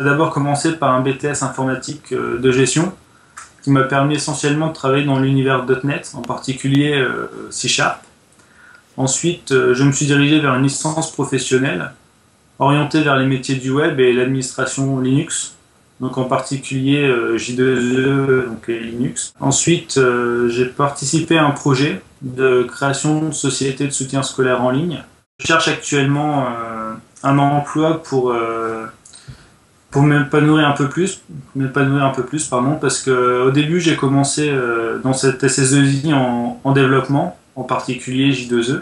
J'ai d'abord commencé par un BTS informatique de gestion qui m'a permis essentiellement de travailler dans l'univers .NET, en particulier C#. Ensuite, je me suis dirigé vers une licence professionnelle orientée vers les métiers du web et l'administration Linux, donc en particulier J2E donc, et Linux. Ensuite, j'ai participé à un projet de création de société de soutien scolaire en ligne. Je cherche actuellement un emploi pour m'épanouir un peu plus, parce que au début j'ai commencé dans cette SS2I en développement, en particulier J2E.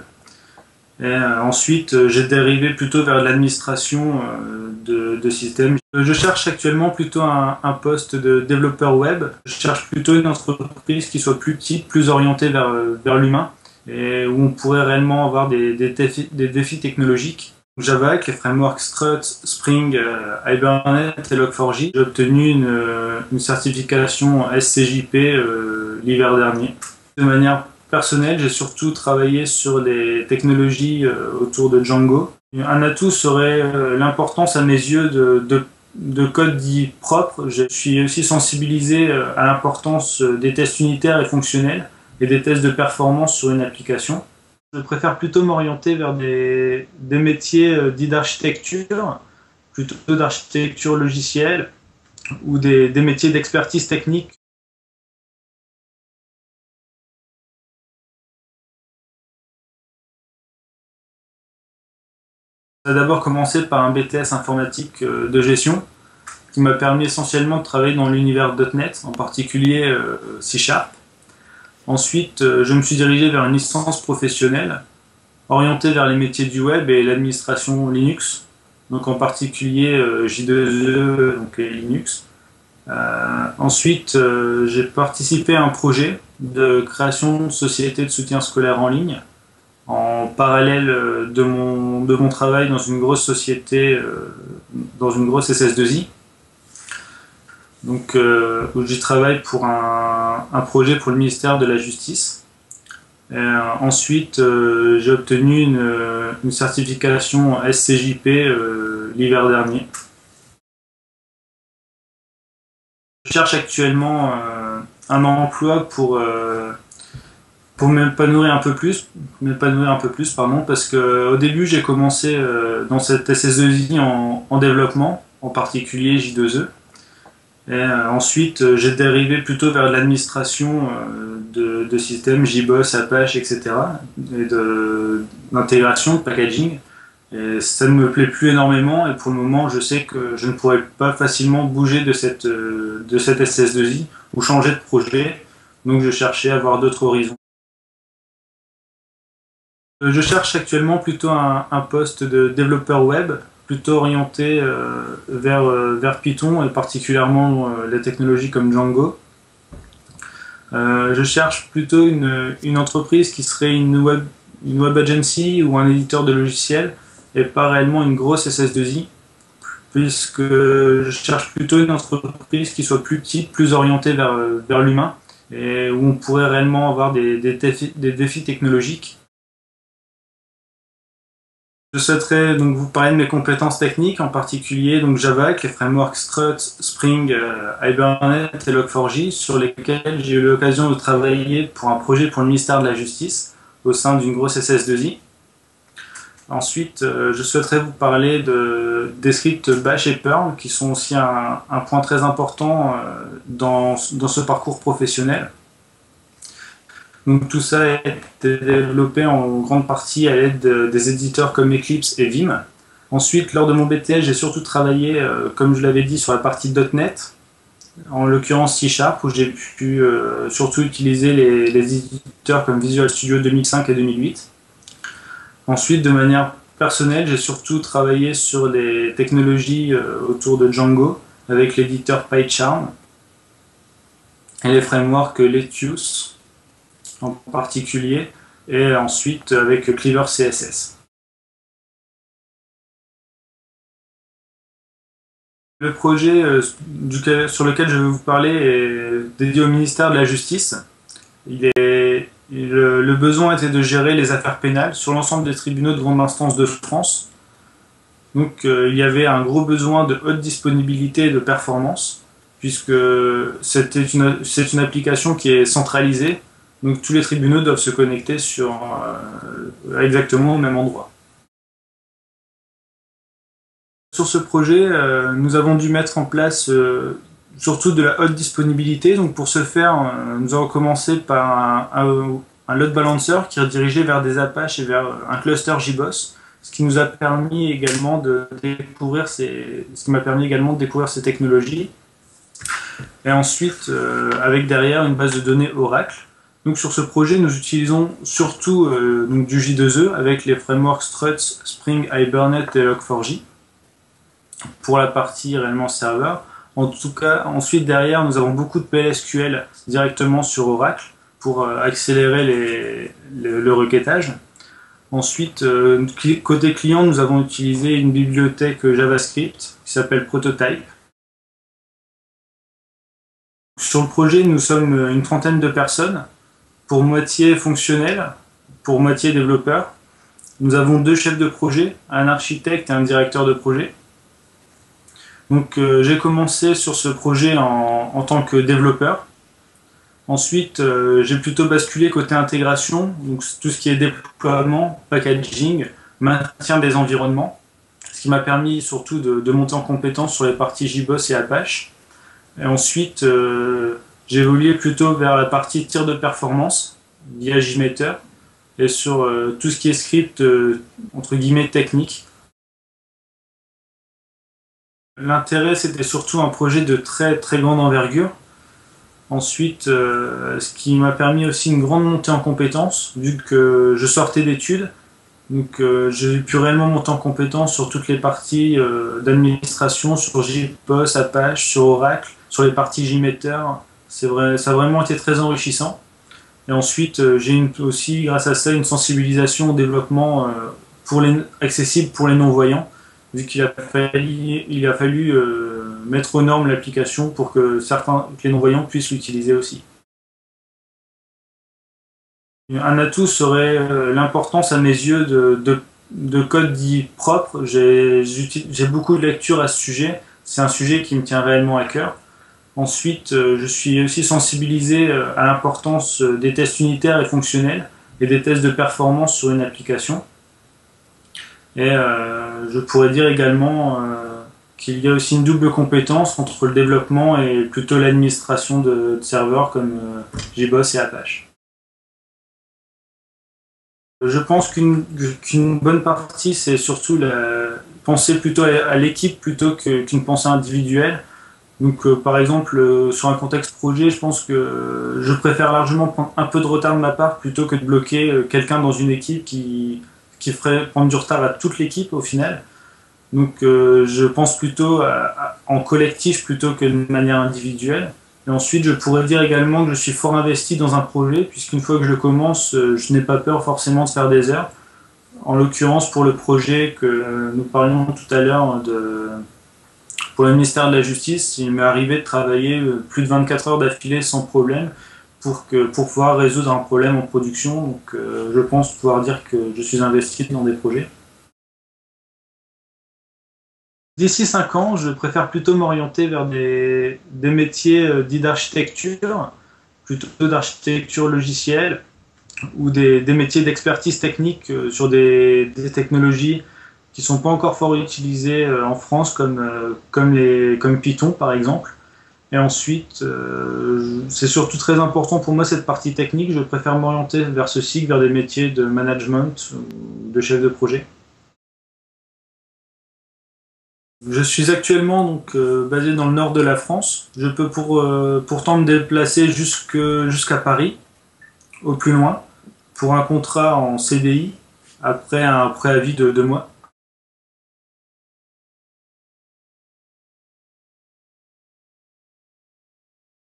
Et ensuite j'ai dérivé plutôt vers l'administration de systèmes. Je cherche actuellement plutôt un poste de développeur web. Je cherche plutôt une entreprise qui soit plus petite, plus orientée vers l'humain, et où on pourrait réellement avoir des défis technologiques. Java avec les frameworks Strut, Spring, Hibernate et Log4j. J'ai obtenu une certification SCJP l'hiver dernier. De manière personnelle, j'ai surtout travaillé sur les technologies autour de Django. Un atout serait l'importance à mes yeux de code dit propre. Je suis aussi sensibilisé à l'importance des tests unitaires et fonctionnels et des tests de performance sur une application. Je préfère plutôt m'orienter vers des métiers dits d'architecture, plutôt d'architecture logicielle, ou des métiers d'expertise technique. J'ai d'abord commencé par un BTS informatique de gestion qui m'a permis essentiellement de travailler dans l'univers .NET, en particulier C#. Ensuite, je me suis dirigé vers une licence professionnelle orientée vers les métiers du web et l'administration Linux, donc en particulier J2E donc, et Linux. Ensuite, j'ai participé à un projet de création de société de soutien scolaire en ligne, en parallèle de mon travail dans une grosse société, dans une grosse SS2I. Donc, où j'y travaille pour un projet pour le ministère de la Justice. Ensuite, j'ai obtenu une certification SCJP l'hiver dernier. Je cherche actuellement un emploi pour m'épanouir un peu plus, parce que au début j'ai commencé dans cette SS2I en développement, en particulier J2E. Et ensuite, j'ai dérivé plutôt vers l'administration de systèmes, JBoss, Apache, etc. et d'intégration, de packaging. Et ça ne me plaît plus énormément, et pour le moment, je sais que je ne pourrais pas facilement bouger de cette SS2I ou changer de projet, donc je cherchais à avoir d'autres horizons. Je cherche actuellement plutôt un poste de développeur web, plutôt orienté vers Python et particulièrement les technologies comme Django. Je cherche plutôt une entreprise qui serait une web agency ou un éditeur de logiciels et pas réellement une grosse SS2I, puisque je cherche plutôt une entreprise qui soit plus petite, plus orientée vers l'humain et où on pourrait réellement avoir des défis technologiques. Je souhaiterais donc vous parler de mes compétences techniques, en particulier donc Java avec les frameworks Strut, Spring, Hibernate et Log4j, sur lesquels j'ai eu l'occasion de travailler pour un projet pour le ministère de la Justice au sein d'une grosse SS2I. Ensuite, je souhaiterais vous parler des scripts Bash et Perl, qui sont aussi un point très important dans ce parcours professionnel. Donc tout ça a été développé en grande partie à l'aide des éditeurs comme Eclipse et Vim. Ensuite, lors de mon BTS, j'ai surtout travaillé, comme je l'avais dit, sur la partie .NET, en l'occurrence C#, où j'ai pu surtout utiliser les éditeurs comme Visual Studio 2005 et 2008. Ensuite, de manière personnelle, j'ai surtout travaillé sur les technologies autour de Django, avec l'éditeur PyCharm et les frameworks Lettuce en particulier, et ensuite avec Cleaver CSS. Le projet sur lequel je vais vous parler est dédié au ministère de la Justice. Le besoin était de gérer les affaires pénales sur l'ensemble des tribunaux de grande instance de France. Donc il y avait un gros besoin de haute disponibilité et de performance, puisque c'est une application qui est centralisée, donc tous les tribunaux doivent se connecter sur exactement au même endroit. Sur ce projet, nous avons dû mettre en place surtout de la haute disponibilité. Donc pour ce faire, nous avons commencé par un load balancer qui redirigeait vers des Apache et vers un cluster JBoss, ce qui nous a permis également de découvrir ces technologies. Et ensuite, avec derrière une base de données Oracle. Donc sur ce projet, nous utilisons surtout donc du J2E avec les frameworks Struts, Spring, Hibernate et Log4j pour la partie réellement serveur. En tout cas, ensuite derrière, nous avons beaucoup de PLSQL directement sur Oracle pour accélérer le requêtage. Ensuite, côté client, nous avons utilisé une bibliothèque JavaScript qui s'appelle Prototype. Sur le projet, nous sommes une trentaine de personnes, pour moitié fonctionnels, pour moitié développeurs. Nous avons 2 chefs de projet, un architecte et un directeur de projet. Donc j'ai commencé sur ce projet en tant que développeur. Ensuite, j'ai plutôt basculé côté intégration, donc tout ce qui est déploiement, packaging, maintien des environnements, ce qui m'a permis surtout de monter en compétence sur les parties JBoss et Apache. Et ensuite, j'ai évolué plutôt vers la partie tir de performance via JMeter et sur tout ce qui est script entre guillemets technique. L'intérêt, c'était surtout un projet de très grande envergure. Ensuite, ce qui m'a permis aussi une grande montée en compétences, vu que je sortais d'études. Donc j'ai pu réellement monter en compétences sur toutes les parties d'administration, sur JBoss, Apache, sur Oracle, sur les parties JMeter. C'est vrai, ça a vraiment été très enrichissant. Et ensuite, j'ai aussi, grâce à ça, une sensibilisation au développement accessible pour les non-voyants, vu qu'il a fallu mettre aux normes l'application pour que les non-voyants puissent l'utiliser aussi. Un atout serait l'importance à mes yeux de code dit propre. J'ai beaucoup de lectures à ce sujet. C'est un sujet qui me tient réellement à cœur. Ensuite, je suis aussi sensibilisé à l'importance des tests unitaires et fonctionnels et des tests de performance sur une application. Et je pourrais dire également qu'il y a aussi une double compétence entre le développement et plutôt l'administration de serveurs comme JBoss et Apache. Je pense qu'une bonne partie, c'est surtout penser plutôt à l'équipe plutôt qu'une pensée individuelle. Donc par exemple, sur un contexte projet, je pense que je préfère largement prendre un peu de retard de ma part plutôt que de bloquer quelqu'un dans une équipe qui ferait prendre du retard à toute l'équipe au final. Donc je pense plutôt en collectif plutôt que de manière individuelle. Et ensuite, je pourrais dire également que je suis fort investi dans un projet, puisqu'une fois que je le commence, je n'ai pas peur forcément de faire des heures. En l'occurrence, pour le projet que nous parlions tout à l'heure pour le ministère de la Justice, il m'est arrivé de travailler plus de 24 heures d'affilée sans problème pour pouvoir résoudre un problème en production. Donc je pense pouvoir dire que je suis investi dans des projets. D'ici 5 ans, je préfère plutôt m'orienter vers des métiers dits d'architecture, plutôt d'architecture logicielle, ou des métiers d'expertise technique sur des technologies qui ne sont pas encore fort utilisées en France, comme Python par exemple. Et ensuite, c'est surtout très important pour moi cette partie technique, je préfère m'orienter vers ceci que vers des métiers de management ou de chef de projet. Je suis actuellement donc basé dans le nord de la France. Je peux pourtant me déplacer jusqu'à Paris, au plus loin, pour un contrat en CDI, après un préavis de 2 mois.